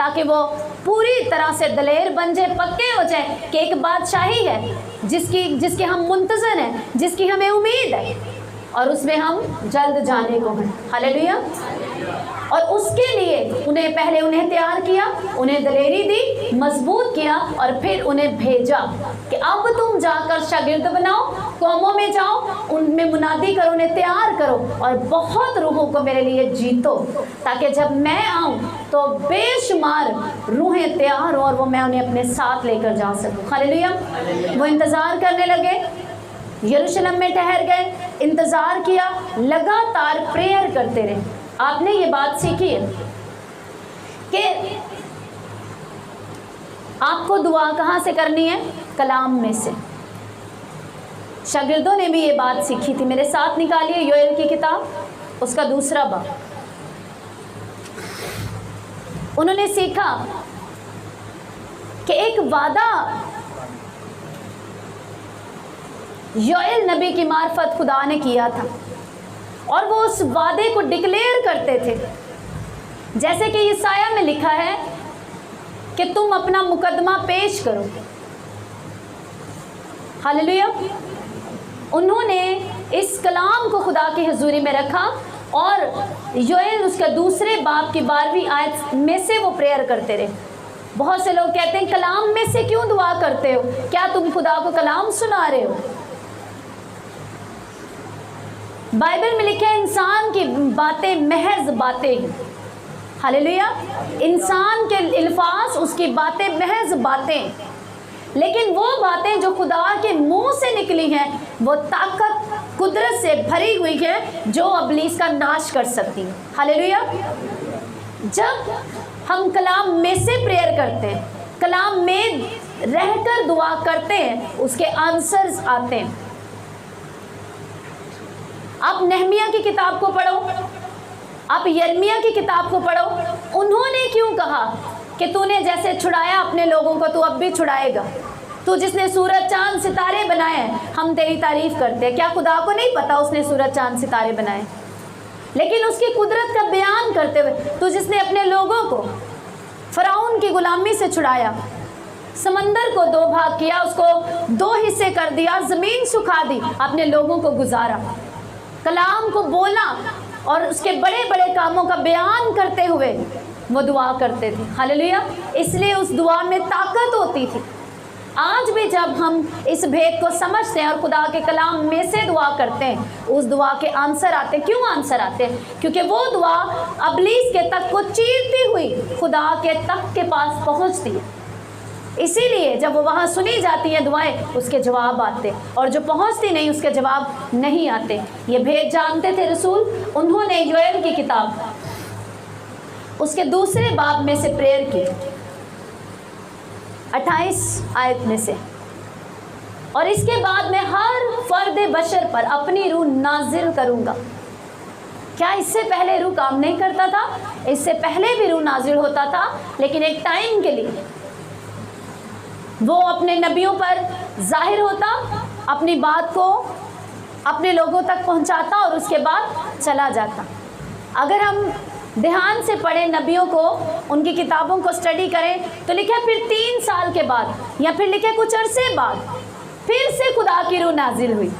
ताकि वो पूरी तरह से दलेर बन जाए, पक्के हो जाए कि एक बादशाही है जिसकी हम मुंतज़र हैं, जिसकी हमें उम्मीद है और उसमें हम जल्द जाने को हैं। हालेलुया। और उसके लिए उन्हें तैयार किया, उन्हें दलेरी दी, मजबूत किया और फिर उन्हें भेजा कि अब तुम जाकर शागिर्द बनाओ, कौमों में जाओ, उनमें मुनादी करो, उन्हें तैयार करो और बहुत रूहों को मेरे लिए जीतो, ताकि जब मैं आऊँ तो बेशुमार रूहें तैयार हो और वो मैं उन्हें अपने साथ लेकर जा सकूँ। हालेलुया। वो इंतज़ार करने लगे, यरूशलेम में ठहर गए, इंतज़ार किया, लगातार प्रेयर करते रहे। आपने ये बात सीखी है कि आपको दुआ कहाँ से करनी है? कलाम में से। शागिर्दों ने भी ये बात सीखी थी। मेरे साथ निकालिए योएल की किताब, उसका 2 बाब। उन्होंने सीखा कि एक वादा योएल नबी की मार्फत खुदा ने किया था और वो उस वादे को डिक्लेयर करते थे। जैसे कि यशायाह में लिखा है कि तुम अपना मुकदमा पेश करो। हालेलुया। उन्होंने इस कलाम को खुदा की हुजूरी में रखा और योएल उसका 2 बाब की 12वीं आयत में से वो प्रेयर करते रहे। बहुत से लोग कहते हैं कलाम में से क्यों दुआ करते हो? क्या तुम खुदा को कलाम सुना रहे हो? बाइबल में लिखा है इंसान की बातें महज बातें हैं। हालेलुया। इंसान के अल्फाज, उसकी बातें महज बातें, लेकिन वो बातें जो खुदा के मुंह से निकली हैं वो ताकत कुदरत से भरी हुई है जो इब्लीस का नाश कर सकती है। हालेलुया। जब हम कलाम में से प्रेयर करते हैं, कलाम में रहकर दुआ करते हैं, उसके आंसर्स आते हैं। आप नहमिया की किताब को पढ़ो, आप यिर्मयाह की किताब को पढ़ो। उन्होंने क्यों कहा कि तूने जैसे छुड़ाया अपने लोगों को तू अब भी छुड़ाएगा। तू जिसने सूरज चांद सितारे बनाए हैं, हम तेरी तारीफ करते हैं। क्या खुदा को नहीं पता उसने सूरज चांद सितारे बनाए? लेकिन उसकी कुदरत का बयान करते हुए, तू जिसने अपने लोगों को फ़िरौन की गुलामी से छुड़ाया, समंदर को 2 भाग किया, उसको 2 हिस्से कर दिया, ज़मीन सुखा दी, अपने लोगों को गुजारा, कलाम को बोला और उसके बड़े बड़े कामों का बयान करते हुए वो दुआ करते थे। हालेलुया। इसलिए उस दुआ में ताकत होती थी। आज भी जब हम इस भेद को समझते हैं और खुदा के कलाम में से दुआ करते हैं, उस दुआ के आंसर आते हैं। क्यों आंसर आते हैं? क्योंकि वो दुआ इब्लीस के तक को चीरती हुई खुदा के तक के पास पहुंचती है। इसीलिए जब वो वहाँ सुनी जाती हैं दुआएं, उसके जवाब आते, और जो पहुँचती नहीं उसके जवाब नहीं आते। ये भेद जानते थे रसूल। उन्होंने योएल की किताब उसके 2 बाब में से प्रेयर की, 28 आयत में से, और इसके बाद मैं हर फर्द बशर पर अपनी रूह नाजिल करूँगा। क्या इससे पहले रूह काम नहीं करता था? इससे पहले भी रूह नाजिल होता था, लेकिन एक टाइम के लिए वो अपने नबियों पर जाहिर होता, अपनी बात को अपने लोगों तक पहुंचाता और उसके बाद चला जाता। अगर हम ध्यान से पढ़ें नबियों को, उनकी किताबों को स्टडी करें, तो लिखा फिर 3 साल के बाद या फिर लिखे कुछ अरसे बाद फिर से खुदा की रूह नाजिल हुई।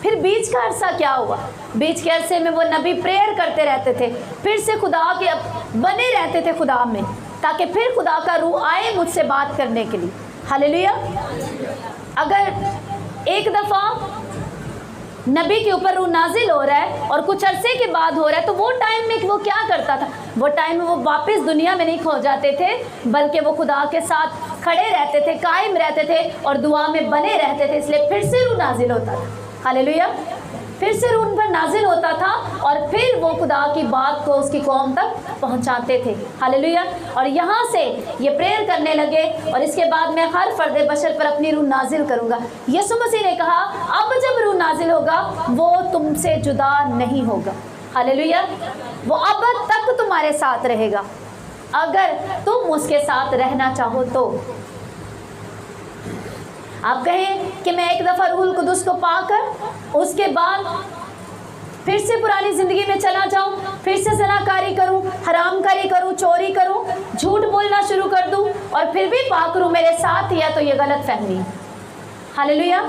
फिर बीच का अरसा क्या हुआ? बीच के अरसे में वो नबी प्रेयर करते रहते थे, फिर से खुदा के बने रहते थे खुदा में, ताकि फिर खुदा का रूह आए मुझसे बात करने के लिए। हालेलुया। अगर एक दफ़ा नबी के ऊपर रूह नाजिल हो रहा है और कुछ अरसे के बाद हो रहा है, तो वो टाइम में वो क्या करता था? वो टाइम में वो वापस दुनिया में नहीं खो जाते थे, बल्कि वो खुदा के साथ खड़े रहते थे, कायम रहते थे और दुआ में बने रहते थे। इसलिए फिर से रूह नाजिल होता था। हालेलुया। फिर से रूह उन पर नाजिल होता था और फिर वो खुदा की बात को उसकी कौम तक पहुंचाते थे। हालेलुया। और यहाँ से ये प्रेयर करने लगे, और इसके बाद मैं हर फर्द बशर पर अपनी रूह नाजिल करूँगा। यीशु मसीह ने कहा अब जब रूह नाजिल होगा वो तुमसे जुदा नहीं होगा। हालेलुया। वो अब तक तुम्हारे साथ रहेगा अगर तुम उसके साथ रहना चाहो तो। आप कहें कि मैं एक दफ़ा रूहुल कुदुस को पाकर उसके बाद फिर से पुरानी ज़िंदगी में चला जाऊं, फिर से ज़नाकारी करूं, हरामकारी करूं, चोरी करूं, झूठ बोलना शुरू कर दूं और फिर भी पाक रूह मेरे साथ ही है, तो ये गलत फहमी है। हालेलुया।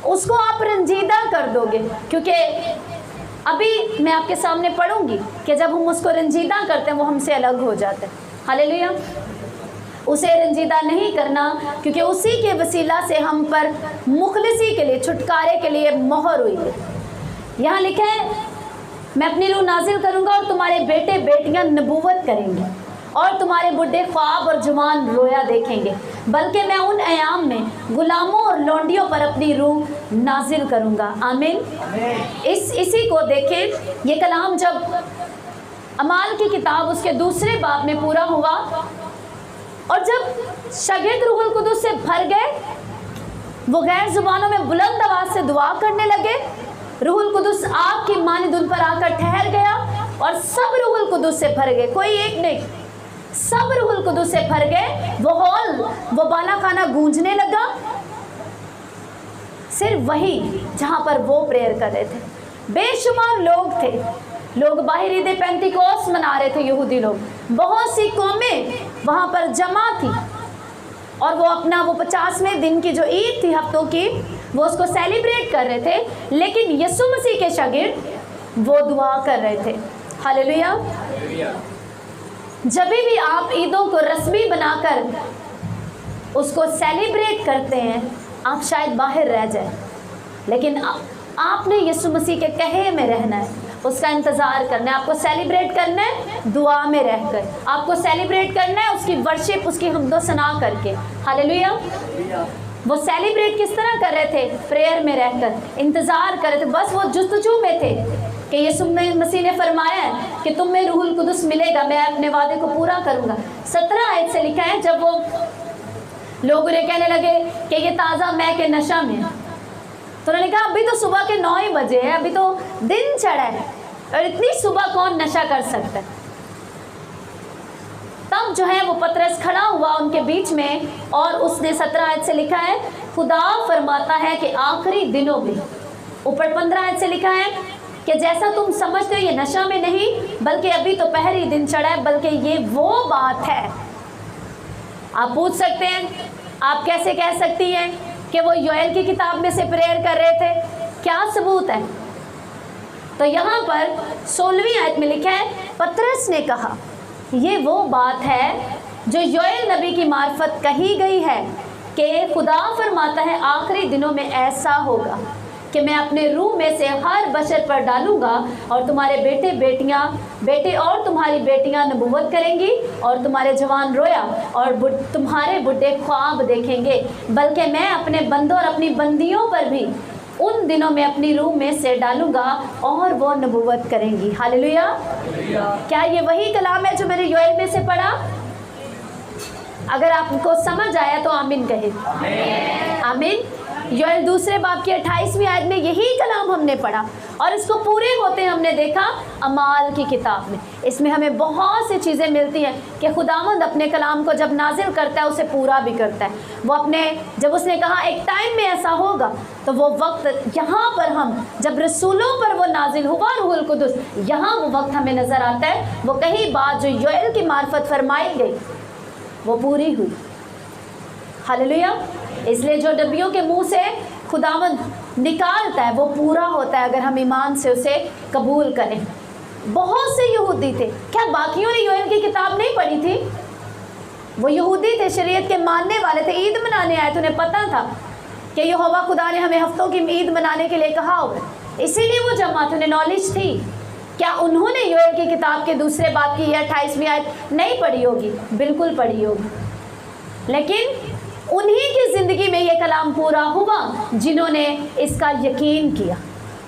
उसको आप रंजीदा कर दोगे, क्योंकि अभी मैं आपके सामने पढ़ूंगी कि जब हम उसको रंजीदा करते हैं वो हमसे अलग हो जाते हैं। हालेलुया। उसे रंजीदा नहीं करना, क्योंकि उसी के वसीला से हम पर मुखलिसी के लिए, छुटकारे के लिए मोहर हुई है। यहाँ लिखा है, मैं अपनी रूह नाजिल करूँगा और तुम्हारे बेटे बेटियाँ नबूवत करेंगे और तुम्हारे बुढ़े ख्वाब और जवान रोया देखेंगे, बल्कि मैं उन अयाम में गुलामों और लौंडियों पर अपनी रूह नाजिल करूँगा। आमीन। इसी को देखें, ये कलाम जब अमाल की किताब उसके दूसरे बाब में पूरा हुआ और जब शागिर्द रूहुल कुदुस से भर गए, वो गैर जुबानों में बुलंद आवाज से दुआ करने लगे। रूहुल कुदुस आग की मानिंद उन पर आकर ठहर गया और सब रूहुल कुदुस से भर गए, कोई एक नहीं, सब रूहुल कुदुस से भर गए। वो हॉल, वो बाला खाना गूंजने लगा, सिर्फ वही जहां पर वो प्रेयर कर रहे थे। बेशुमार लोग थे, लोग बाहर ईद पेंतिकोस मना रहे थे, यहूदी लोग, बहुत सी कौमें वहाँ पर जमा थी और वो अपना वो 50वें दिन की जो ईद थी हफ्तों की, वो उसको सेलिब्रेट कर रहे थे। लेकिन यीशु मसीह के शागिर्द वो दुआ कर रहे थे। हालेलुया। जब भी आप ईदों को रस्मी बनाकर उसको सेलिब्रेट करते हैं, आप शायद बाहर रह जाए, लेकिन आपने यीशु मसीह के कहे में रहना है, उसका इंतज़ार करना है। आपको सेलिब्रेट करना है दुआ में रहकर, आपको सेलिब्रेट करना है उसकी वर्शिप, उसकी हमदो सना करके। हालेलुया। वो सेलिब्रेट किस तरह कर रहे थे? प्रेयर में रहकर, इंतज़ार कर रहे थे, बस वो जुस्तजू में थे कि यीशु मसीह ने फरमाया है कि तुम में रूहुल कुदुस मिलेगा, मैं अपने वादे को पूरा करूँगा। 17 आयत से लिखा है, जब वो लोग उन्हें कहने लगे कि ये ताज़ा मैं के नशा में, तो उन्होंने कहा अभी तो सुबह के 9 ही बजे है, अभी तो दिन चढ़ा है और इतनी सुबह कौन नशा कर सकता है। तब जो है वो पतरस खड़ा हुआ उनके बीच में और उसने 17 आयत से लिखा है, खुदा फरमाता है कि आखिरी दिनों में, ऊपर 15 आयत से लिखा है कि जैसा तुम समझते हो ये नशा में नहीं, बल्कि अभी तो पहली दिन चढ़ा है, बल्कि ये वो बात है। आप पूछ सकते हैं, आप कैसे कह सकती हैं कि वो योएल की किताब में से प्रेयर कर रहे थे? क्या सबूत है? तो यहाँ पर 16वीं आयत में लिखा है, पतरस ने कहा ये वो बात है जो योएल नबी की मार्फत कही गई है कि खुदा फरमाता है आखिरी दिनों में ऐसा होगा कि मैं अपने रूह में से हर बशर पर डालूंगा और तुम्हारे बेटे और तुम्हारी बेटियां नबूवत करेंगी और तुम्हारे जवान रोया और तुम्हारे बुढ़े ख्वाब देखेंगे, बल्कि मैं अपने बंदों और अपनी बंदियों पर भी उन दिनों में अपनी रूह में से डालूंगा और वो नबूवत करेंगी। हालेलुया। क्या ये वही कलाम है जो मैंने योएल में से पढ़ा? अगर आपको समझ आया तो आमीन कहे। आमीन। योएल दूसरे बाब की 28वीं आयत में यही कलाम हमने पढ़ा और इसको पूरे होते हमने देखा अमाल की किताब में। इसमें हमें बहुत सी चीज़ें मिलती हैं कि खुदावंद अपने कलाम को जब नाजिल करता है उसे पूरा भी करता है। वो अपने, जब उसने कहा एक टाइम में ऐसा होगा, तो वो वक्त यहाँ पर हम जब रसूलों पर वो नाजिल हुआ रूहुल कुदुस, यहाँ वो वक्त हमें नज़र आता है। वो कहीं बात जो योएल की मार्फत फरमाई गई वो पूरी हुई। हालेलुया। इसलिए जो नबियों के मुंह से खुदावंद निकालता है वो पूरा होता है, अगर हम ईमान से उसे कबूल करें। बहुत से यहूदी थे, क्या बाकियों ने योएल की किताब नहीं पढ़ी थी? वो यहूदी थे, शरीयत के मानने वाले थे, ईद मनाने आए थे, उन्हें पता था कि यहोवा खुदा ने हमें हफ्तों की ईद मनाने के लिए कहा होगा, इसीलिए वो जमा थे, उन्हें नॉलेज थी। क्या उन्होंने योएल की किताब के दूसरे बाब की 28वीं आयत नहीं पढ़ी होगी? बिल्कुल पढ़ी होगी, लेकिन उन्हीं की ज़िंदगी में ये कलाम पूरा हुआ जिन्होंने इसका यकीन किया,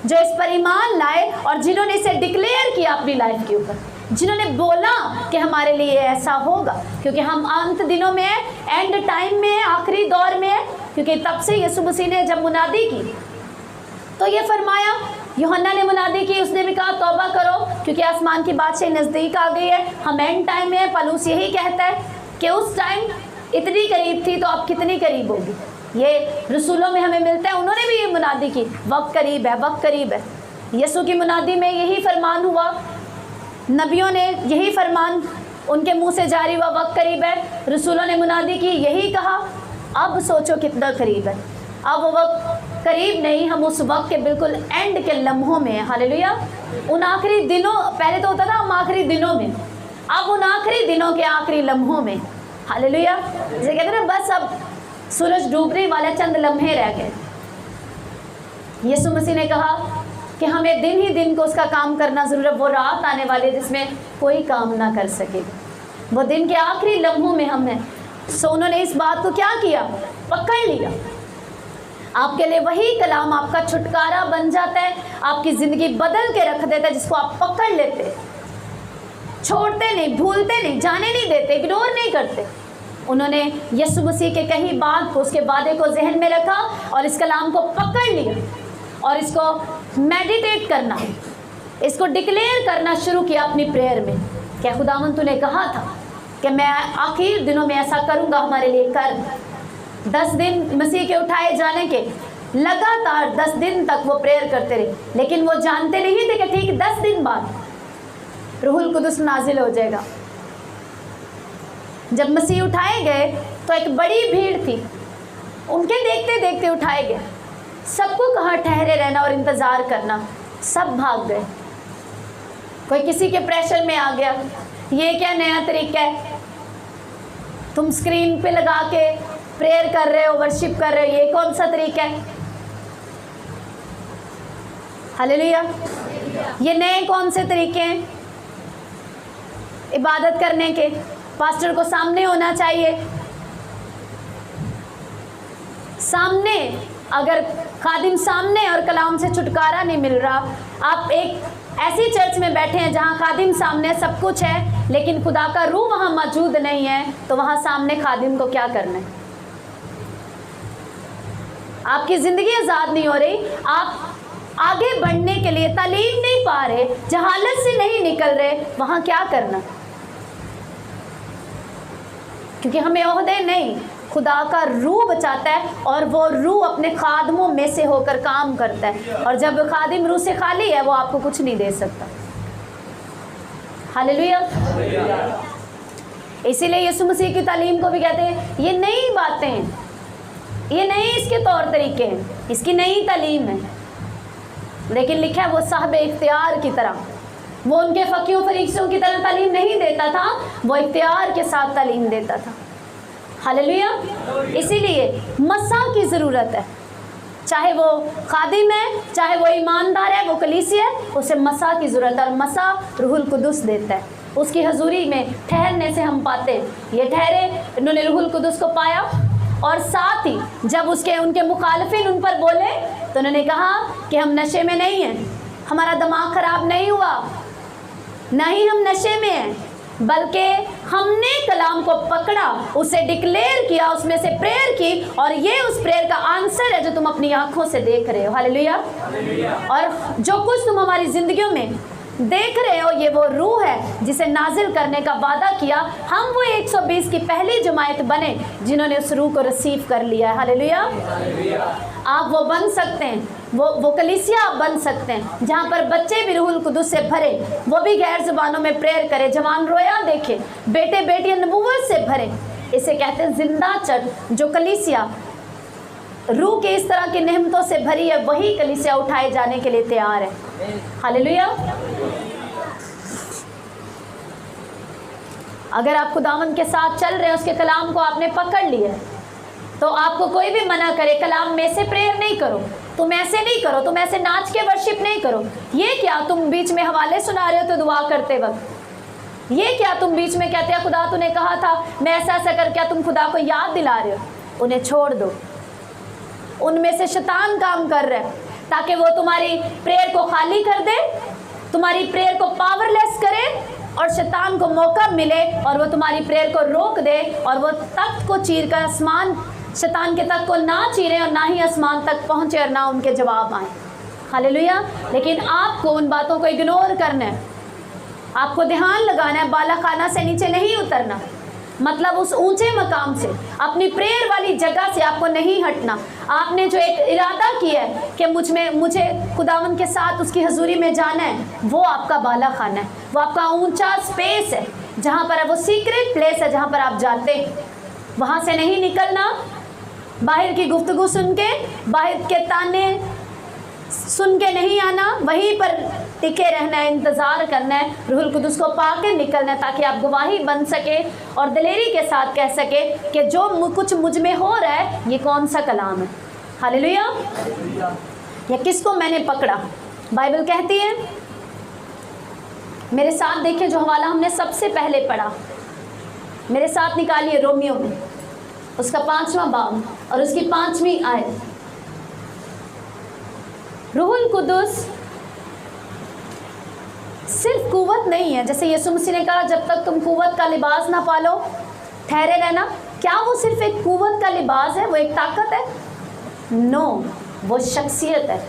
जो इस पर ईमान लाए और जिन्होंने इसे डिक्लेयर किया अपनी लाइफ के ऊपर, जिन्होंने बोला कि हमारे लिए ऐसा होगा, क्योंकि हम अंत दिनों में है, एंड टाइम में है, आखिरी दौर में है। क्योंकि तब से यीशु मसीह ने जब मुनादी की तो ये फरमाया, यूहन्ना ने मुनादी की, उसने भी कहा तौबा करो क्योंकि आसमान की बादशाही नज़दीक आ गई है। हम एंड टाइम में है, पलूस यही कहता है कि उस टाइम इतनी करीब थी तो अब कितनी करीब होगी। ये रसूलों में हमें मिलता है, उन्होंने भी ये मुनादी की, वक्त करीब है, वक्त करीब है। यीशु की मुनादी में यही फरमान हुआ, नबियों ने यही फरमान उनके मुंह से जारी हुआ, वक्त करीब है। रसूलों ने मुनादी की, यही कहा। अब सोचो कितना करीब है। अब वो वक्त करीब नहीं, हम उस वक्त के बिल्कुल एंड के लम्हों में हैं। हालेलुया। उन आखिरी दिनों, पहले तो होता था हम आखिरी दिनों में, अब उन आखिरी दिनों के आखिरी लम्हों में। हालेलुया। जैसे कहते हैं ना, बस अब सूरज डूबने वाले चंद लम्हे रह गए। यीशु मसीह ने कहा कि हमें दिन ही दिन को उसका काम करना ज़रूर है। वो रात आने वाली है जिसमें कोई काम ना कर सकेगा। वो दिन के आखिरी लम्हों में हम हैं। सो उन्होंने इस बात को क्या किया, पकड़ लिया। आपके लिए वही कलाम आपका छुटकारा बन जाता है, आपकी ज़िंदगी बदल के रख देता है, जिसको आप पकड़ लेते, छोड़ते नहीं, भूलते नहीं, जाने नहीं देते, इग्नोर नहीं करते। उन्होंने यीशु मसीह के कही बात को, उसके वादे को जहन में रखा और इस कलाम को पकड़ लिया और इसको मेडिटेट करना, इसको डिक्लेयर करना शुरू किया अपनी प्रेयर में। क्या खुदावंद तूने कहा था कि मैं आखिर दिनों में ऐसा करूँगा, हमारे लिए कर। 10 दिन मसीह के उठाए जाने के लगातार 10 दिन तक वो प्रेयर करते रहे, लेकिन वो जानते नहीं थे कि ठीक 10 दिन बाद रूहुल कुदुस नाजिल हो जाएगा। जब मसीह उठाए गए तो एक बड़ी भीड़ थी, उनके देखते देखते उठाए गए। सबको कहा ठहरे रहना और इंतज़ार करना, सब भाग गए। कोई किसी के प्रेशर में आ गया, ये क्या नया तरीका है, तुम स्क्रीन पे लगा के प्रेयर कर रहे हो, वर्शिप कर रहे हो, ये कौन सा तरीका है। हालेलुया। ये नए कौन से तरीके हैं इबादत करने के। पास्टर को सामने होना चाहिए, सामने। अगर खादिम सामने और कलाम से छुटकारा नहीं मिल रहा, आप एक ऐसी चर्च में बैठे हैं जहां खादिम सामने सब कुछ है, लेकिन खुदा का रूह वहां मौजूद नहीं है, तो वहां सामने खादिम को क्या करना है। आपकी ज़िंदगी आज़ाद नहीं हो रही, आप आगे बढ़ने के लिए तालीम नहीं पा रहे, जहालत से नहीं निकल रहे, वहाँ क्या करना। क्योंकि हमें ओहदे नहीं, खुदा का रूह बचाता है और वो रूह अपने खादमों में से होकर काम करता है। और जब खादिम रूह से खाली है, वो आपको कुछ नहीं दे सकता। हालेलुया। इसीलिए यीशु मसीह की तालीम को भी कहते हैं ये नई बातें हैं, ये नए इसके तौर तरीके हैं, इसकी नई तालीम है। लेकिन लिखा है वो साहब इख्तियार की तरह, वो उनके फ़कीयों फरीसियों की तरह तालीम नहीं देता था, वो इख्तियार के साथ तालीम देता था। हालेलुया। इसीलिए मसा की ज़रूरत है, चाहे वो खादिम है, चाहे वो ईमानदार है, वो कलीसिया है, उसे मसा की ज़रूरत है। और मसा रूहुल कुदुस देता है, उसकी हजूरी में ठहरने से हम पाते हैं। ये ठहरे, इन्होंने रूहुल कुदुस को पाया। और साथ ही जब उनके मुखालफिन उन पर बोले तो उन्होंने कहा कि हम नशे में नहीं हैं, हमारा दिमाग ख़राब नहीं हुआ, नहीं हम नशे में हैं, बल्कि हमने कलाम को पकड़ा, उसे डिक्लेयर किया, उसमें से प्रेयर की, और ये उस प्रेयर का आंसर है जो तुम अपनी आंखों से देख रहे हो। हालेलुया। और जो कुछ तुम हमारी ज़िंदगियों में देख रहे हो, ये वो रूह है जिसे नाजिल करने का वादा किया। हम वो 120 की पहली जमायत बने जिन्होंने उस रूह को रिसीव कर लिया है। हालेलुया। आप वो बन सकते हैं, वो कलीसिया आप बन सकते हैं जहाँ पर बच्चे भी रूहुल कुदुस से भरे, वो भी गैर ज़ुबानों में प्रेयर करें, जवान रोया देखें, बेटे बेटियां नबूवत से भरे। इसे कहते हैं जिंदा चर्च। जो कलीसिया रूह के इस तरह की नेमतों से भरी है, वही कलीसिया उठाए जाने के लिए तैयार है। हालेलुया। अगर आप खुदावंद के साथ चल रहे हैं, उसके कलाम को आपने पकड़ लिया है, तो आपको कोई भी मना करे कलाम में से प्रेयर नहीं करो, तुम ऐसे नहीं करो, तुम ऐसे नाच के वर्शिप नहीं करो, ये क्या तुम बीच में हवाले सुना रहे हो तो दुआ करते वक्त, ये क्या तुम बीच में कहते हैं खुदा तूने कहा था मैं ऐसा ऐसा कर, क्या तुम खुदा को याद दिला रहे हो। उन्हें छोड़ दो, उनमें से शैतान काम कर रहा है ताकि वो तुम्हारी प्रेयर को खाली कर दे, तुम्हारी प्रेयर को पावरलेस करे और शैतान को मौका मिले और वो तुम्हारी प्रेयर को रोक दे और वो तख्त को चीर कर आसमान, शैतान के तख्त को ना चीरे और ना ही आसमान तक पहुँचे और ना उनके जवाब आए। हालेलुया। लेकिन आपको उन बातों को इग्नोर करना है, आपको ध्यान लगाना है, बाला खाना से नीचे नहीं उतरना। मतलब उस ऊंचे मकाम से, अपनी प्रेयर वाली जगह से आपको नहीं हटना। आपने जो एक इरादा किया है कि मुझे खुदावन के साथ उसकी हजूरी में जाना है, वो आपका बाला खाना है, वो आपका ऊंचा स्पेस है, जहाँ पर वो सीक्रेट प्लेस है जहाँ पर आप जाते हैं। वहाँ से नहीं निकलना, बाहर की गुफ्तगू सुन के, बाहर के ताने सुन के नहीं आना, वहीं पर टिके रहना है, इंतज़ार करना है, रूहुल कुदुस को पाके निकलना है, ताकि आप गवाही बन सके और दिलेरी के साथ कह सके कि जो कुछ मुझ में हो रहा है ये कौन सा कलाम है। हालेलुया। या किसको मैंने पकड़ा। बाइबल कहती है, मेरे साथ देखिए जो हवाला हमने सबसे पहले पढ़ा, मेरे साथ निकालिए रोमियो में उसका 5वां बाब और उसकी 5वीं आयत। रूहुल कुदुस सिर्फ कुव्वत नहीं है, जैसे यीशु मसीह ने कहा जब तक तुम कुव्वत का लिबास ना पालो ठहरे रहना। क्या वो सिर्फ एक कुव्वत का लिबास है, वो एक ताकत है? नो, वो शख्सियत है।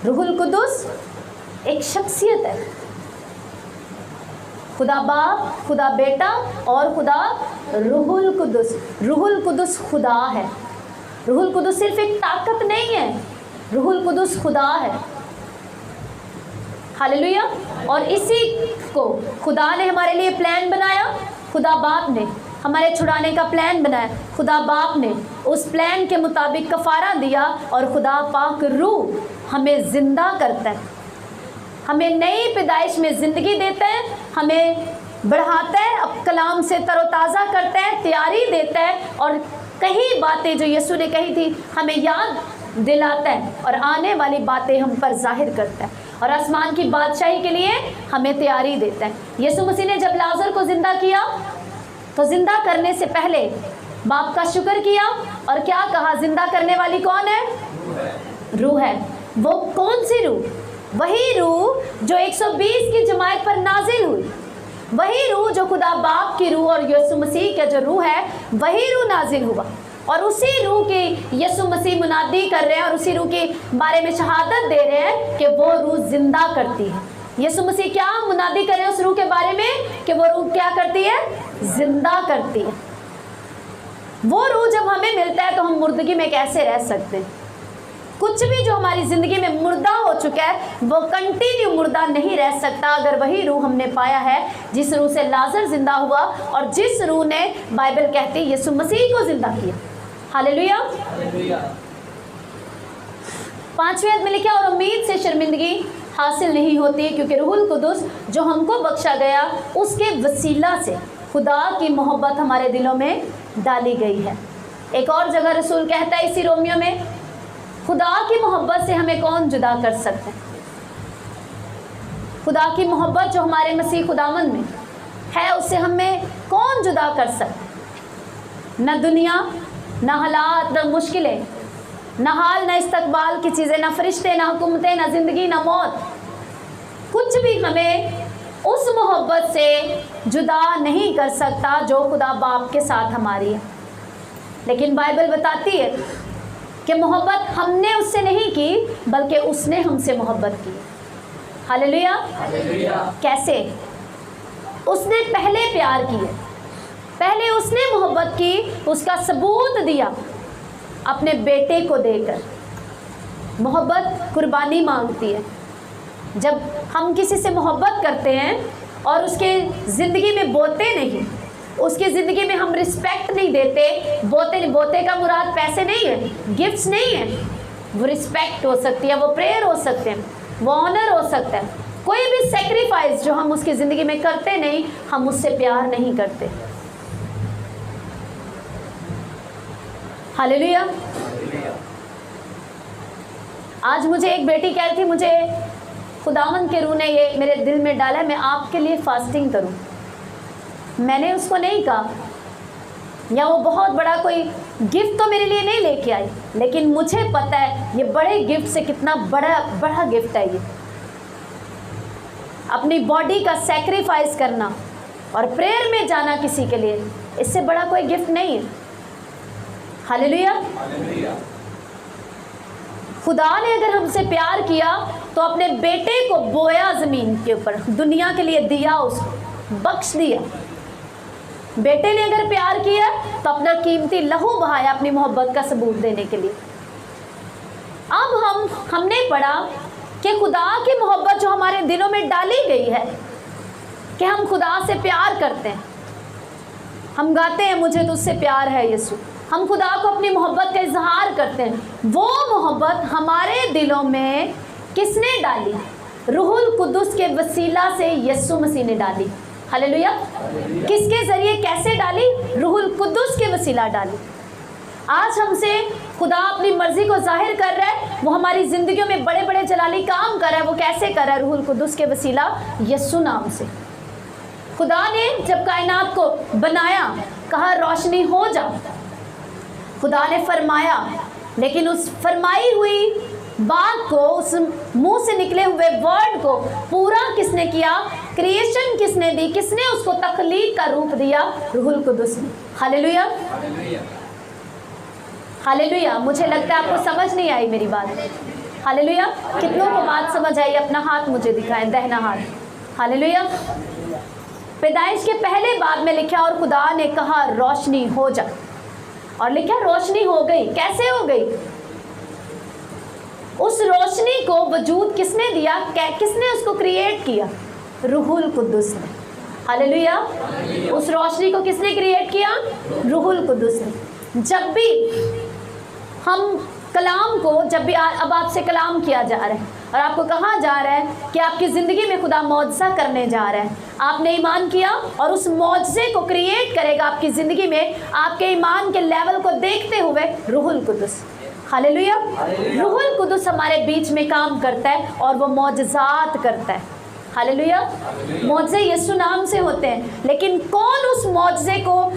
रूहुल कुदुस एक शख्सियत है। खुदा बाप, खुदा बेटा और खुदा रूहुल कुदुस। रूहुल कुदुस खुदा है। रूहुल कुदुस सिर्फ एक ताकत नहीं है, रूहुल कुदुस खुदा है। हालेलुया। और इसी को खुदा ने हमारे लिए प्लान बनाया, खुदा बाप ने हमारे छुड़ाने का प्लान बनाया, खुदा बाप ने उस प्लान के मुताबिक कफ़ारा दिया और खुदा पाक रूह हमें ज़िंदा करता है, हमें नई पैदाइश में ज़िंदगी देता है, हमें बढ़ाता है, अब कलाम से तरोताज़ा करता है, तैयारी देता है और कई बातें जो यीशु ने कही थी हमें याद दिलाता है और आने वाली बातें हम पर जाहिर करता है और आसमान की बादशाही के लिए हमें तैयारी देता है। यीशु मसीह ने जब लाजर को ज़िंदा किया तो ज़िंदा करने से पहले बाप का शुक्र किया और क्या कहा, ज़िंदा करने वाली कौन है? रूह है। वो कौन सी रूह? वही रूह जो 120 की जमात पर नाजिल हुई, वही रूह जो खुदा बाप की रूह और यीशु मसीह का जो रूह है वही रूह नाजिल हुआ और उसी रूह की यीशु मसीह मुनादी कर रहे हैं और उसी रूह के बारे में शहादत दे रहे हैं कि वो रूह जिंदा करती है। यीशु मसीह क्या मुनादी कर रहे हैं उस रूह के बारे में कि वो रूह क्या करती है? जिंदा करती है। वो रूह जब हमें मिलता है तो हम मुर्दगी में कैसे रह सकते हैं? कुछ भी जो हमारी ज़िंदगी में मुर्दा हो चुका है वो कंटिन्यू मुर्दा नहीं रह सकता अगर वही रूह हमने पाया है जिस रूह से लाजर जिंदा हुआ और जिस रूह ने बाइबल कहती है यीशु मसीह को जिंदा किया। हालेलुया। 5वीं आयत में लिखा, और उम्मीद से शर्मिंदगी हासिल नहीं होती क्योंकि रूहुल कुदुस जो हमको बख्शा गया उसके वसीला से खुदा की मोहब्बत हमारे दिलों में डाली गई है। एक और जगह रसूल कहता है इसी रोमियो में, खुदा की मोहब्बत से हमें कौन जुदा कर सकता है? खुदा की मोहब्बत जो हमारे मसीह खुदावन में है उससे हमें कौन जुदा कर सकता है? न दुनिया, न हालात, न मुश्किलें, न हाल, न इस्तकबाल की चीज़ें, न फरिश्ते, न हुकूमतें, न ज़िंदगी, न मौत, कुछ भी हमें उस मोहब्बत से जुदा नहीं कर सकता जो खुदा बाप के साथ हमारी है। लेकिन बाइबल बताती है कि मोहब्बत हमने उससे नहीं की बल्कि उसने हमसे मोहब्बत की। हालेलुया। कैसे? उसने पहले प्यार किया, पहले उसने मोहब्बत की, उसका सबूत दिया अपने बेटे को देकर। मोहब्बत कुर्बानी मांगती है। जब हम किसी से मोहब्बत करते हैं और उसके ज़िंदगी में बोते नहीं, उसकी ज़िंदगी में हम रिस्पेक्ट नहीं देते, बोते का मुराद पैसे नहीं है, गिफ्ट्स नहीं है, वो रिस्पेक्ट हो सकती है, वो प्रेयर हो सकते हैं, वो ऑनर हो सकता है, कोई भी सेक्रीफाइस जो हम उसकी ज़िंदगी में करते नहीं, हम उससे प्यार नहीं करते। हालेलुया। आज मुझे एक बेटी कह रही थी, मुझे खुदावंद के रूह ने ये मेरे दिल में डाला है मैं आपके लिए फास्टिंग करूं। मैंने उसको नहीं कहा, या वो बहुत बड़ा कोई गिफ्ट तो मेरे लिए नहीं लेके आई, लेकिन मुझे पता है ये बड़े गिफ्ट से कितना बड़ा गिफ्ट है ये। अपनी बॉडी का सैक्रिफाइस करना और प्रेयर में जाना किसी के लिए, इससे बड़ा कोई गिफ्ट नहीं है। हालेलुया। खुदा ने अगर हमसे प्यार किया तो अपने बेटे को बोया ज़मीन के ऊपर, दुनिया के लिए दिया, उसको बख्श दिया। बेटे ने अगर प्यार किया तो अपना कीमती लहू बहाया अपनी मोहब्बत का सबूत देने के लिए। अब हमने पढ़ा कि खुदा की मोहब्बत जो हमारे दिलों में डाली गई है कि हम खुदा से प्यार करते हैं। हम गाते हैं मुझे तुझसे प्यार है यीशु, हम खुदा को अपनी मोहब्बत का इजहार करते हैं। वो मोहब्बत हमारे दिलों में किसने डाली? रूहुल कुद्दुस के वसीला से यीशु मसीह ने डाली। हालेलुया। किसके ज़रिए, कैसे डाली? रूहुल कुद्दुस के वसीला डाली। आज हमसे खुदा अपनी मर्जी को जाहिर कर रहा है, वो हमारी ज़िंदगियों में बड़े बड़े जलाली काम कर रहा है। वो कैसे कर रहा है? रूहुल कुद्दुस के वसीला यीशु नाम से। खुदा ने जब कायनात को बनाया, कहा रोशनी हो जा, खुदा ने फरमाया, लेकिन उस फरमाई हुई बात को, उस मुंह से निकले हुए वर्ड को पूरा किसने किया? क्रिएशन किसने दी? किसने उसको तख्लीक का रूप दिया? रूहुल कुद्दुस ने। Hallelujah, hallelujah. मुझे लगता है आपको समझ नहीं आई मेरी बात। हालेलुया। कितनों को बात समझ आई? अपना हाथ मुझे दिखाएं, दाहिना हाथ। हालेलुया। पैदाइश के पहले बाब में लिखा और खुदा ने कहा रोशनी हो जा, और लिखा रोशनी हो गई। कैसे हो गई? उस रोशनी को वजूद किसने दिया? किसने उसको क्रिएट किया? रूहुल कुद्दुस ने। हालेलुया। उस रोशनी को किसने क्रिएट किया? रूहुल कुद्दुस ने। जब भी हम कलाम को, जब भी अब आपसे कलाम किया जा रहा है और आपको कहा जा रहा है कि आपकी ज़िंदगी में खुदा मौजज़ा करने जा रहा है, आपने ईमान किया और उस मौजज़े को क्रिएट करेगा आपकी ज़िंदगी में, आपके ईमान के लेवल को देखते हुए रूहुल कुद्दुस। हालेलुया। रूहुल कुद्दुस हमारे बीच में काम करता है और वो मौजज़ात करता है। हालेलुया। मौजज़े यीशु नाम से होते हैं, लेकिन कौन उस मौजज़े को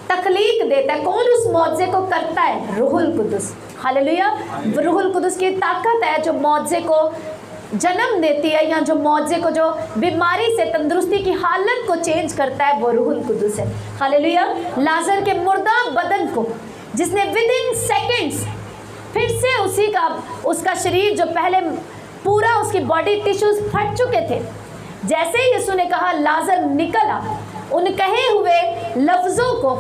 तख्लीक देता है? कौन उस मौजज़े को करता है? रूहुल कुद्दुस। हालेलुया। रूहुल कुद्दुस की ताकत है जो मौजज़े को जन्म देती है, या जो मौजज़े को, जो बीमारी से तंदुरुस्ती की हालत को चेंज करता है, वो रूहुल कुद्दुस है। हालेलुया। लाजर के मुर्दा बदन को जिसने विद इन सेकेंड्स फिर से उसका शरीर जो पहले पूरा उसकी बॉडी टिश्यूज फट चुके थे, जैसे ही यीशु ने कहा लाजर निकल आ, उन कहे हुए लफ्ज़ों को,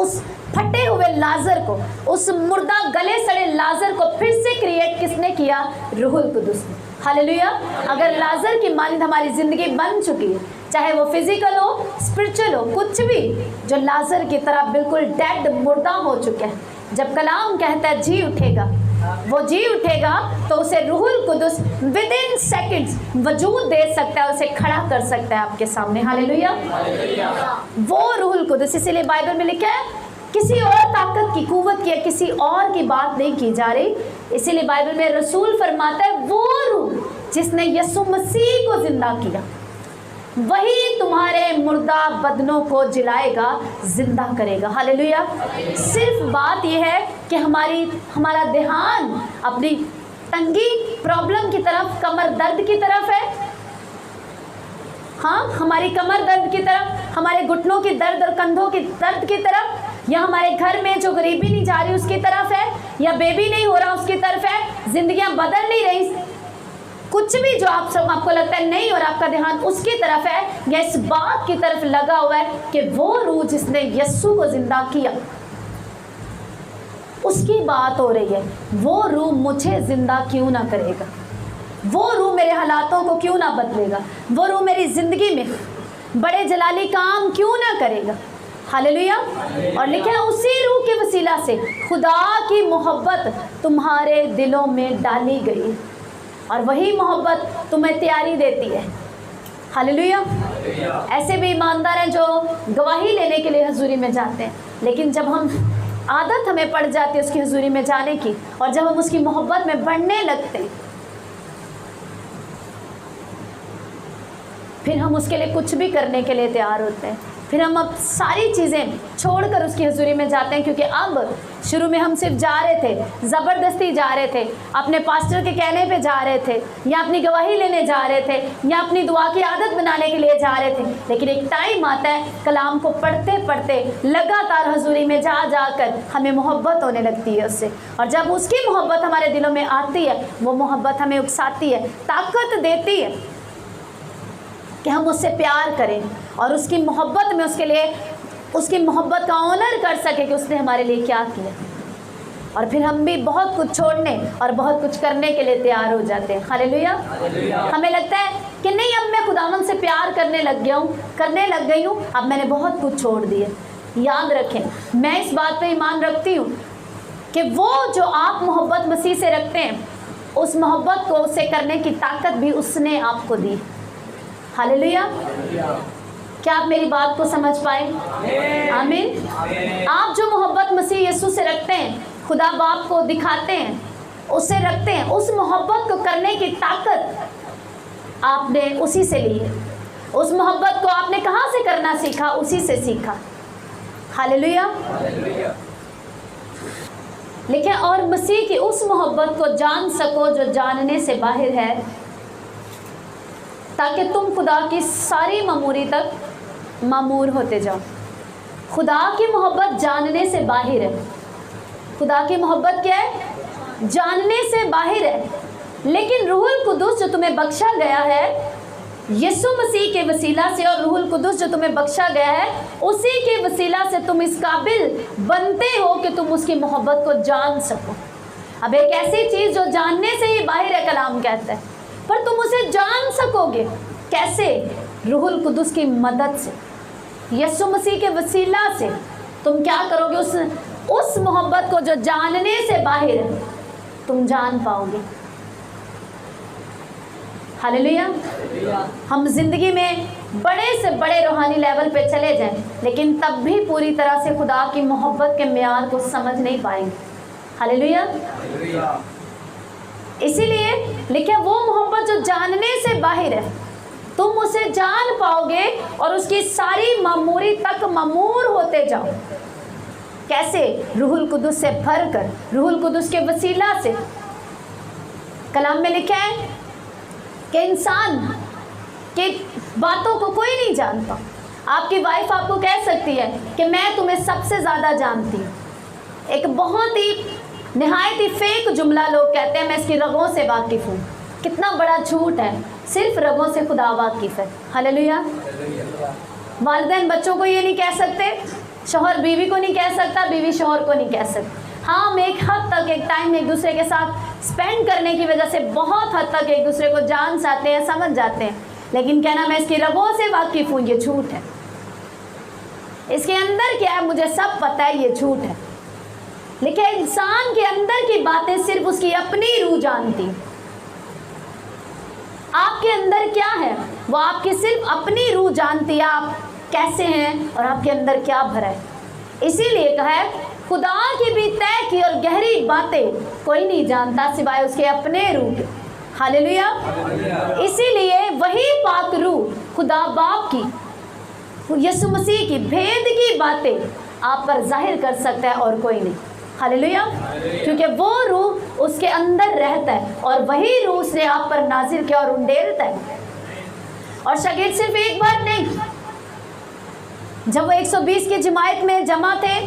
उस फटे हुए लाजर को, उस मुर्दा गले सड़े लाजर को फिर से क्रिएट किसने किया? रूहुल कुद्दुस ने। हालेलुया। अगर लाजर की मानद हमारी ज़िंदगी बन चुकी है, चाहे वो फिजिकल हो, स्पिरिचुअल हो, कुछ भी, जो लाजर की तरह बिल्कुल डेड मुर्दा हो चुके हैं, जब कलाम कहता है जी उठेगा, वो जी उठेगा, तो उसे रूहुल कुद्दुस विद इन सेकेंड्स वजूद दे सकता है, उसे खड़ा कर सकता है आपके सामने। हालेलुया। वो रूहुल कुद्दुस, इसीलिए बाइबल में लिखा है किसी और ताकत की, कुव्वत की, किसी और की बात नहीं की जा रही। इसीलिए बाइबल में रसूल फरमाता है वो रूह जिसने यीशु मसीह को जिंदा किया, वही तुम्हारे मुर्दा बदनों को जिलाएगा, जिंदा करेगा। हालेलुया। सिर्फ बात यह है कि हमारा ध्यान अपनी तंगी, प्रॉब्लम की तरफ, कमर दर्द की तरफ है। हाँ, हमारी कमर दर्द की तरफ, हमारे घुटनों की दर्द और कंधों की दर्द की तरफ, या हमारे घर में जो गरीबी नहीं जा रही उसकी तरफ है, या बेबी नहीं हो रहा उसकी तरफ है, जिंदगियां बदल नहीं रही, कुछ भी जो आपको लगता है नहीं, और आपका ध्यान उसकी तरफ है या इस बात की तरफ लगा हुआ है कि वो रूह जिसने यीशु को जिंदा किया, उसकी बात हो रही है। वो रूह मुझे जिंदा क्यों ना करेगा? वो रूह मेरे हालातों को क्यों ना बदलेगा? वो रूह मेरी जिंदगी में बड़े जलाली काम क्यों ना करेगा? हालेलुया। और लिखा है उसी रूह के वसीला से खुदा की मोहब्बत तुम्हारे दिलों में डाली गई, और वही मोहब्बत तुम्हें तैयारी देती है। हालेलुया। ऐसे भी ईमानदार हैं जो गवाही लेने के लिए हजूरी में जाते हैं, लेकिन जब आदत हमें पड़ जाती है उसकी हजूरी में जाने की, और जब हम उसकी मोहब्बत में बढ़ने लगते हैं, फिर हम उसके लिए कुछ भी करने के लिए तैयार होते हैं। फिर हम अब सारी चीज़ें छोड़कर उसकी हजूरी में जाते हैं, क्योंकि अब शुरू में हम सिर्फ जा रहे थे, ज़बरदस्ती जा रहे थे, अपने पास्टर के कहने पे जा रहे थे, या अपनी गवाही लेने जा रहे थे, या अपनी दुआ की आदत बनाने के लिए जा रहे थे। लेकिन एक टाइम आता है कलाम को पढ़ते पढ़ते लगातार हजूरी में जा जाकर हमें मोहब्बत होने लगती है उससे, और जब उसकी मोहब्बत हमारे दिलों में आती है, वो मोहब्बत हमें उकसाती है, ताकत देती है कि हम उससे प्यार करें और उसकी मोहब्बत में उसके लिए उसकी मोहब्बत का ऑनर कर सके कि उसने हमारे लिए क्या किया। और फिर हम भी बहुत कुछ छोड़ने और बहुत कुछ करने के लिए तैयार हो जाते हैं। हालेलुया। हमें लगता है कि नहीं, अब मैं खुदावन से प्यार करने लग गई हूँ, अब मैंने बहुत कुछ छोड़ दिया। याद रखें, मैं इस बात पे ईमान रखती हूँ कि वो जो आप मोहब्बत मसीह से रखते हैं, उस मोहब्बत को उसे करने की ताकत भी उसने आपको दी। हालेलुया। क्या आप मेरी बात को समझ पाए? आमीन। आप जो मोहब्बत मसीह यीशु से रखते हैं, खुदा बाप को दिखाते हैं, उससे रखते हैं, उस मोहब्बत को करने की ताकत आपने उसी से ली है। उस मोहब्बत को आपने कहाँ से करना सीखा? उसी से सीखा। हालेलुया। लेकिन और मसीह की उस मोहब्बत को जान सको जो जानने से बाहर है, ताकि तुम खुदा की सारी मामूरी तक मामूर होते जाओ। खुदा की मोहब्बत जानने से बाहर है। खुदा की मोहब्बत क्या है? जानने से बाहर है। लेकिन रूहुल कुदुस जो तुम्हें बख्शा गया है यीशु मसीह के वसीला से, और रूहुल कुदुस जो तुम्हें बख्शा गया है उसी के वसीला से तुम इस काबिल बनते हो कि तुम उसकी मोहब्बत को जान सको। अब एक ऐसी चीज़ जो जानने से ही बाहर है, कलाम कहता है, पर तुम उसे जान सकोगे कैसे? रूहुल कुदुस की मदद से, यीशु मसीह के वसीला से। तुम क्या करोगे? उस मोहब्बत को जो जानने से बाहर है, तुम जान पाओगे। हालेलुया। हम जिंदगी में बड़े से बड़े रूहानी लेवल पे चले जाएं, लेकिन तब भी पूरी तरह से खुदा की मोहब्बत के म्यार को समझ नहीं पाएंगे। हालेलुया। इसीलिए लिखे वो मोहब्बत जो जानने से बाहर है, तुम उसे जान पाओगे और उसकी सारी मामूरी तक मामूर होते जाओ। कैसे? रूहुल कुदुस से भरकर, रूहुल कुदुस के वसीला से। कलाम में लिखा है कि इंसान की बातों को कोई नहीं जानता। आपकी वाइफ आपको कह सकती है कि मैं तुम्हें सबसे ज़्यादा जानती हूँ। एक बहुत ही निहायत ही फेक जुमला लोग कहते हैं, मैं इसकी रगों से वाकिफ़ हूँ। कितना बड़ा झूठ है। सिर्फ रगों से खुदा वाकिफ़ है। हालेलुया। वालिदैन बच्चों को ये नहीं कह सकते, शौहर बीवी को नहीं कह सकता, बीवी शौहर को नहीं कह सकती। हाँ, हम एक हद तक एक टाइम एक दूसरे के साथ स्पेंड करने की वजह से बहुत हद तक एक दूसरे को जान जाते हैं, समझ जाते हैं, लेकिन कहना मैं इसकी रगों से वाकिफ़ हूँ, ये झूठ है। इसके अंदर क्या है मुझे सब पता है, ये झूठ है। लेकिन इंसान के अंदर की बातें सिर्फ उसकी अपनी रूह जानती। आपके अंदर क्या है वो आपकी सिर्फ अपनी रूह जानती है, आप कैसे हैं और आपके अंदर क्या भरा है। इसीलिए कहा है खुदा की भी तय की और गहरी बातें कोई नहीं जानता सिवाय उसके अपने रूह के। हालेलुया। इसीलिए वही पाक रूह खुदा बाप की, यीशु मसीह की भेद की बातें आप पर जाहिर कर सकता है और कोई नहीं। हालेलुया। क्योंकि वो रूह उसके अंदर रहता है और वही रूह उसने आप पर नाजिर किया और उंडेलता है। और शागिर्द सिर्फ एक बार नहीं, जब वो 120 की जमात में जमा थे,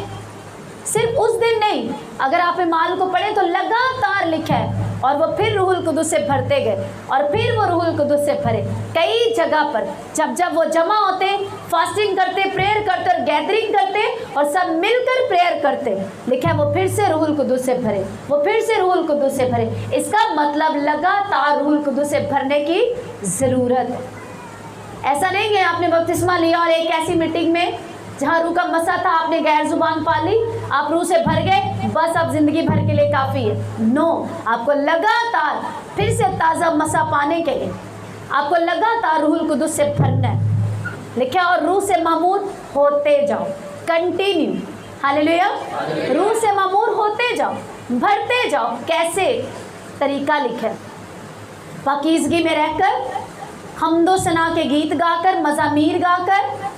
सिर्फ उस दिन नहीं, अगर आप इमाल को पढ़े तो लगातार लिखा है और वो फिर रूहुल कुदुस से भरते गए और फिर वो रूहुल कुदुस से भरे। कई जगह पर जब वो जमा होते, फास्टिंग करते, प्रेयर करते और गैदरिंग करते और सब मिलकर प्रेयर करते, लिखा है वो फिर से रूहुल कुदुस से भरे, वो फिर से रूहुल कुदुस से भरे। इसका मतलब लगातार रूहुल कुदुस से भरने की ज़रूरत है। ऐसा नहीं है आपने बपतिस्मा लिया और एक ऐसी मीटिंग में जहाँ रूह का मसा था आपने गैर जुबान पा ली, आप रूह से भर गए, बस अब जिंदगी भर के लिए काफ़ी है। नो, आपको लगातार फिर से ताज़ा मसा पाने के लिए आपको लगातार रूहुल कुदुस से भरना है। लिखा और रूह से मामूर होते जाओ, कंटिन्यू। हालेलुया। रूह से मामूर होते जाओ, भरते जाओ। कैसे? तरीका लिखा है, पाकीज़गी में रहकर, हमदो सना के गीत गाकर, मज़ामीर गाकर,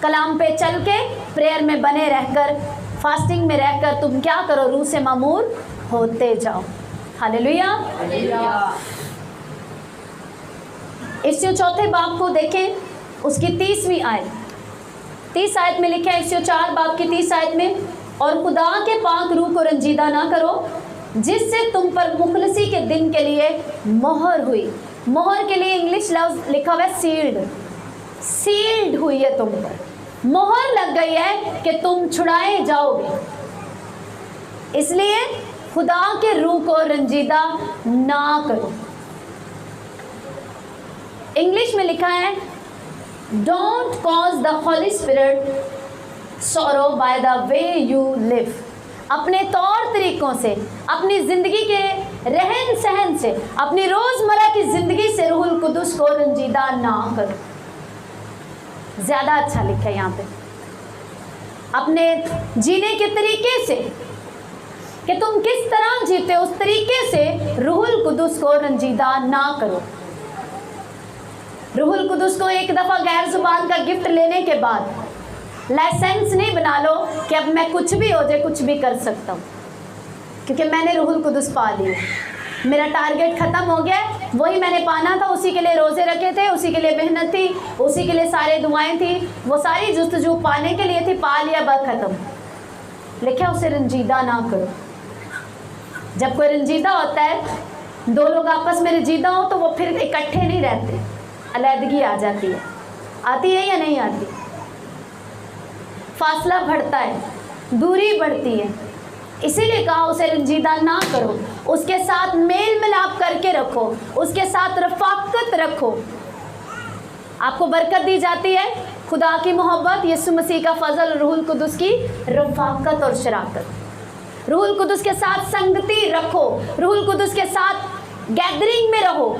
कलाम पे चल के, प्रेयर में बने रहकर, फास्टिंग में रहकर तुम क्या करो? रूह से मामूर होते जाओ। हालेलुया। इस चौथे बाब को देखें, उसकी 30वीं आयत, 30 आयत में लिखा है, इस 4 बाब की 30 आयत में, और खुदा के पाक रूह को रंजीदा ना करो जिससे तुम पर मुखलसी के दिन के लिए मोहर हुई। मोहर के लिए इंग्लिश लफ्ज़ लिखा हुआ है सील्ड। सील्ड हुई है तुम पर, मोहर लग गई है कि तुम छुड़ाए जाओगे। इसलिए खुदा के रूह को रंजीदा ना करो। इंग्लिश में लिखा है, don't cause the Holi spirit sorrow by the way you live. अपने तौर तरीकों से, अपनी ज़िंदगी के रहन सहन से, अपनी रोज़मर्रा की ज़िंदगी से रूहुल कुदुस को रंजीदा ना करो। ज़्यादा अच्छा लिखा है यहाँ पे, अपने जीने के तरीके से कि तुम किस तरह जीते उस तरीके से रूहुल कुदुस को रंजीदा ना करो। रूहुल कुदुस को एक दफ़ा गैर ज़ुबान का गिफ्ट लेने के बाद लाइसेंस नहीं बना लो कि अब मैं कुछ भी हो जाए कुछ भी कर सकता हूँ, क्योंकि मैंने रूहुल कुदुस पा लिया, मेरा टारगेट ख़त्म हो गया, वही मैंने पाना था, उसी के लिए रोज़े रखे थे, उसी के लिए मेहनत थी, उसी के लिए सारे दुआएं थी, वो सारी जुस्तजू पाने के लिए थी, पा लिया, बस ख़त्म। लिखा उसे रंजीदा ना करो। जब कोई रंजीदा होता है, दो लोग आपस में रंजीदा हो तो वो फिर इकट्ठे नहीं रहते, अलहदगी आ जाती है। आती है या नहीं आती? फासला बढ़ता है, दूरी बढ़ती है। इसीलिए कहा उसे रंजीदा ना करो, उसके साथ मेल मिलाप करके रखो, उसके साथ रफ़ाकत रखो। आपको बरकत दी जाती है, खुदा की मोहब्बत, यीशु मसीह का फजल, रूहुल कुदुस की रफ़ाकत और शराकत। रूहुल कुदुस के साथ संगति रखो, रूहुल कुदुस के साथ गैदरिंग में रहो,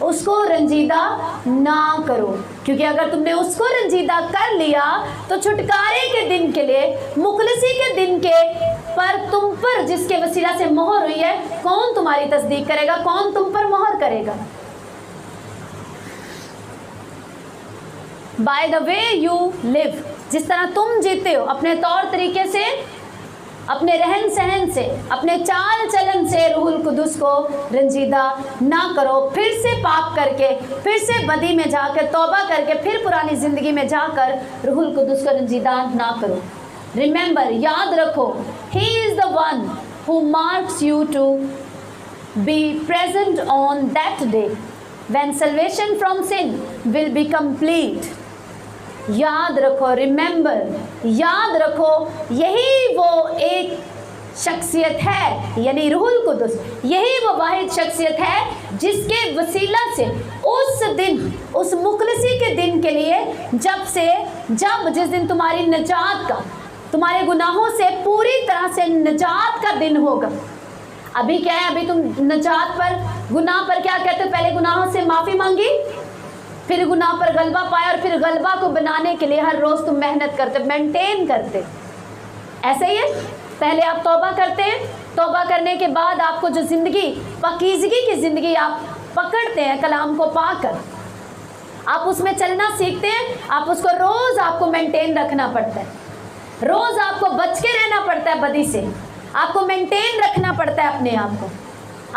उसको रंजीदा ना करो। क्योंकि अगर तुमने उसको रंजीदा कर लिया तो छुटकारे के दिन के लिए, मुखलसी के दिन के पर तुम पर जिसके वसीला से मोहर हुई है, कौन तुम्हारी तस्दीक करेगा? कौन तुम पर मोहर करेगा? By the way you live, जिस तरह तुम जीते हो, अपने तौर तरीके से, अपने रहन सहन से, अपने चाल चलन से रूहुल कुदुस को रंजीदा ना करो। फिर से पाप करके, फिर से बदी में जाकर, तौबा करके, फिर पुरानी ज़िंदगी में जाकर रूहुल कुदुस को रंजीदा ना करो। रिमेंबर, याद रखो, he is the one who marks you to be present on that day when salvation from sin will be complete. याद रखो, रिमेंबर, याद रखो, यही वो एक शख्सियत है, यानी रूहुल कुदुस, यही वो वाहिद शख्सियत है जिसके वसीला से उस दिन, उस मुखलसी के दिन के लिए, जिस दिन तुम्हारी निजात का, तुम्हारे गुनाहों से पूरी तरह से निजात का दिन होगा। अभी क्या है, अभी तुम निजात पर, गुनाह पर क्या कहते हो? पहले गुनाहों से माफ़ी मांगी, फिर गुनाह पर गलबा पाया, और फिर गलबा को बनाने के लिए हर रोज़ तुम मेहनत करते, मेंटेन करते। ऐसे ही है, पहले आप तौबा करते हैं, तौबा करने के बाद आपको जो ज़िंदगी, पाकीज़गी की ज़िंदगी आप पकड़ते हैं कलाम को पाकर, आप उसमें चलना सीखते हैं, आप उसको रोज़ आपको मेंटेन रखना पड़ता है, रोज़ आपको बच के रहना पड़ता है बदी से, आपको मेंटेन रखना पड़ता है अपने आप को।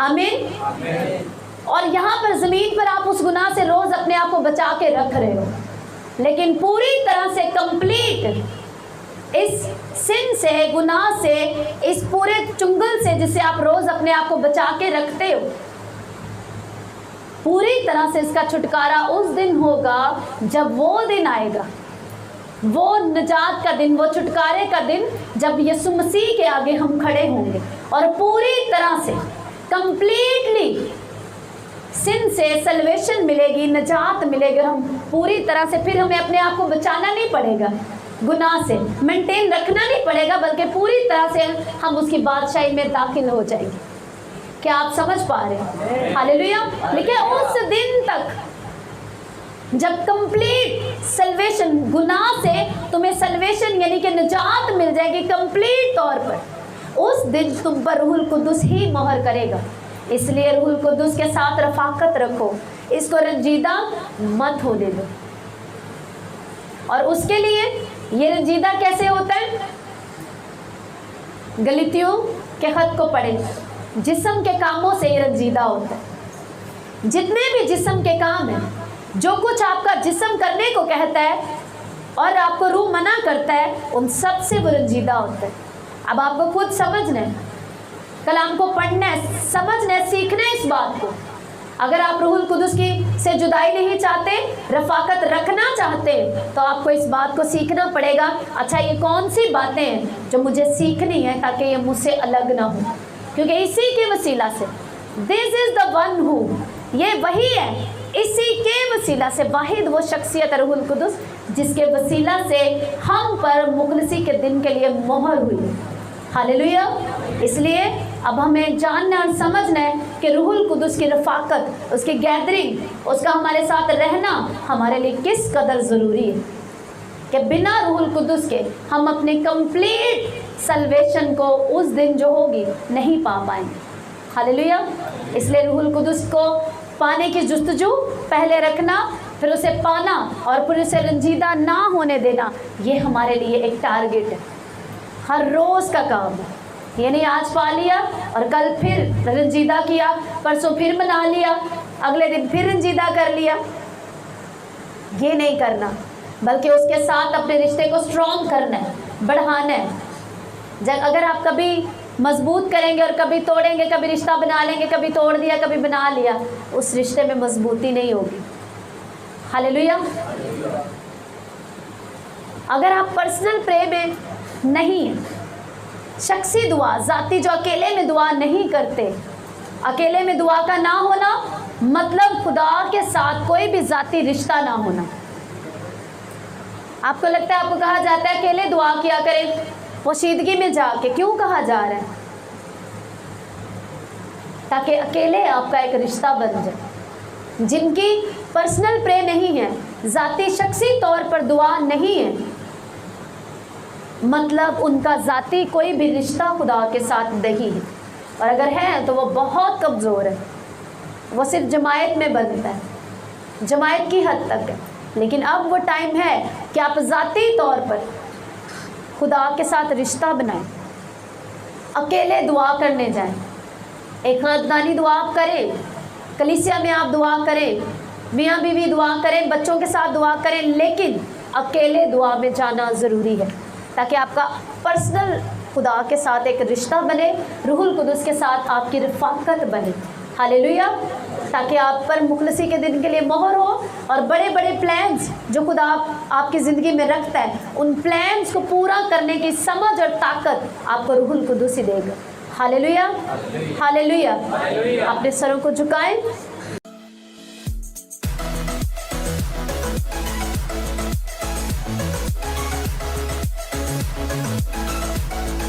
आमीन। और यहाँ पर ज़मीन पर आप उस गुनाह से रोज़ अपने आप को बचा के रख रहे हो, लेकिन पूरी तरह से कंप्लीट इस सिन से, गुनाह से, इस पूरे चुंगल से जिसे आप रोज़ अपने आप को बचा के रखते हो, पूरी तरह से इसका छुटकारा उस दिन होगा जब वो दिन आएगा, वो निजात का दिन, वो छुटकारे का दिन, जब यीशु मसीह के आगे हम खड़े होंगे और पूरी तरह से कंप्लीटली सिन से सल्वेशन मिलेगी, निजात मिलेगी। हम पूरी तरह से, फिर हमें अपने आप को बचाना नहीं पड़ेगा, गुनाह से मेंटेन रखना नहीं पड़ेगा, बल्कि पूरी तरह से हम उसकी बादशाही में दाखिल हो जाएंगे। क्या आप समझ पा रहे हैं? हालेलुया। लेकिन उस दिन तक जब कंप्लीट सल्वेशन, गुनाह से तुम्हें सल्वेशन यानी कि निजात मिल जाएगी कंप्लीट तौर पर, उस दिन तुम पर रूहुल कुदुस ही मोहर करेगा। इसलिए रूहुल कुदुस के साथ रफ़ाकत रखो, इसको रंजीदा मत होने दो। और उसके लिए ये रंजीदा कैसे होता है? गलतियों के खत को पढ़े, जिस्म के कामों से ये रंजीदा होता है। जितने भी जिस्म के काम हैं, जो कुछ आपका जिस्म करने को कहता है और आपको रूह मना करता है, उन सब से वो रंजीदा होता है। अब आपको खुद समझना है, कलाम को पढ़ना है, समझना है, सीखना है इस बात को अगर आप रूहुल कुदुस की से जुदाई नहीं चाहते, रफाकत रखना चाहते, तो आपको इस बात को सीखना पड़ेगा। अच्छा, ये कौन सी बातें हैं जो मुझे सीखनी है ताकि ये मुझसे अलग ना हो, क्योंकि इसी के वसीला से, this is the one who, ये वही है, इसी के वसीला से, वाहिद वो शख्सियत रूहुल कुदुस जिसके वसीला से हम पर मुखलसी के दिन के लिए मोहर हुई। हालेलुया। इसलिए अब हमें जानना और समझना है कि रूहुल कुदुस की रफाकत, उसकी गैदरिंग, उसका हमारे साथ रहना हमारे लिए किस कदर ज़रूरी है, कि बिना रूहुल कुदुस के हम अपने कंप्लीट सल्वेशन को उस दिन जो होगी नहीं पा पाएंगे। हालेलुया। इसलिए रूहुल कुदुस को पाने की जुस्तजू पहले रखना, फिर उसे पाना और फिर उसे रंजीदा ना होने देना, ये हमारे लिए एक टारगेट है, हर रोज़ का काम है। ये नहीं आज पा लिया और कल फिर रंजीदा किया, परसों फिर मना लिया, अगले दिन फिर रंजीदा कर लिया, ये नहीं करना, बल्कि उसके साथ अपने रिश्ते को स्ट्रॉन्ग करना है, बढ़ाना है। जब अगर आप कभी मजबूत करेंगे और कभी तोड़ेंगे, कभी रिश्ता बना लेंगे, कभी तोड़ दिया, कभी बना लिया, उस रिश्ते में मजबूती नहीं होगी। हालेलुया। अगर आप पर्सनल प्रे में नहीं है, शख्सी दुआ, ज़ाती जो अकेले में दुआ नहीं करते, अकेले में दुआ का ना होना मतलब खुदा के साथ कोई भी ज़ाती रिश्ता ना होना। आपको लगता है, आपको कहा जाता है अकेले दुआ किया करें, पोशीदगी में जाके, क्यों कहा जा रहा है? ताकि अकेले आपका एक रिश्ता बन जाए। जिनकी पर्सनल प्रे नहीं है, ज़ाती शख्सी तौर पर दुआ नहीं है, मतलब उनका ज़ाती कोई भी रिश्ता खुदा के साथ नहीं है, और अगर है तो वो बहुत कमज़ोर है, वो सिर्फ जमायत में बनता है, जमायत की हद तक है। लेकिन अब वो टाइम है कि आप ज़ाती तौर पर खुदा के साथ रिश्ता बनाएं, अकेले दुआ करने जाएं, एक ख़ानदानी दुआ आप करें, कलीसिया में आप दुआ करें, मियाँ बीवी दुआ करें, बच्चों के साथ दुआ करें, लेकिन अकेले दुआ में जाना ज़रूरी है, ताकि आपका पर्सनल खुदा के साथ एक रिश्ता बने, रूहुल कुदुस के साथ आपकी रफ़ाकत बने। हालेलुया। ताकि आप पर मुखलसी के दिन के लिए मोहर हो, और बड़े बड़े प्लान्स जो खुदा आपकी ज़िंदगी में रखता है, उन प्लान्स को पूरा करने की समझ और ताकत आपको रूहुल कुदुस ही देगा। हालेलुया। हालेलुया। अपने सरों को झुकाएं।